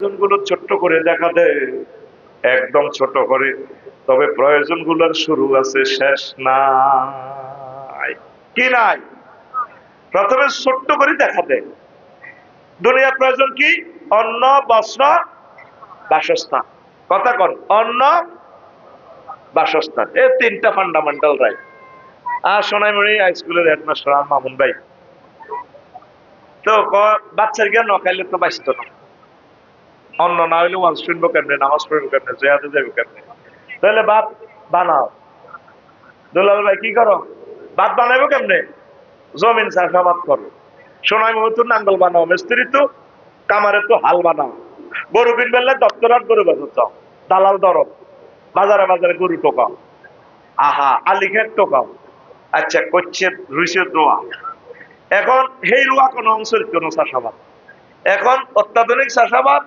প্রয়োজনগুলো ছোট্ট করে দেখা দেয়, একদম ছোট করে। তবে প্রয়োজনগুলোর শুরু আছে, শেষ নাই। কি নাই? প্রথমে ছোট্ট করে দেখা দেয় দুনিয়ার প্রয়োজন কি? অন্ন, বস্ত্র, বাসস্থান। কথা কন, অন্ন, বাসস্থান, এই তিনটা ফান্ডামেন্টাল রাইট। আর সোনাইমুড়ি হাই স্কুলের হেডমাস্টার মামুন ভাই তো বাচ্চার গিয়ে ন খাইলে তো বাঁচত না। অন্ন না হইলে ওয়াজ শুনবো কেমনে, নামাজ পড়বো কেমনে, জেহাদে যাবো কেমনে? তাহলে ভাত বানাও। দুলাল ভাই কি করো? ভাত বানাইবো কেমনে? জমিন চাষাবাদ করো। সোনাই মহতুর নাঙ্গল বানাও, মিস্ত্রি তো কামারে তো হাল বানাও। গরু কিনবেলে দপ্তরাত গরু বাজার যাও, দালাল ধরো, বাজারে বাজারে গরু টোকাও, আহা আলিখের টোকাও। আচ্ছা করছে রুইসের দোয়া। এখন সেই রোয়া কোন অঞ্চল কোন চাষাবাদ। এখন অত্যাধুনিক চাষাবাদ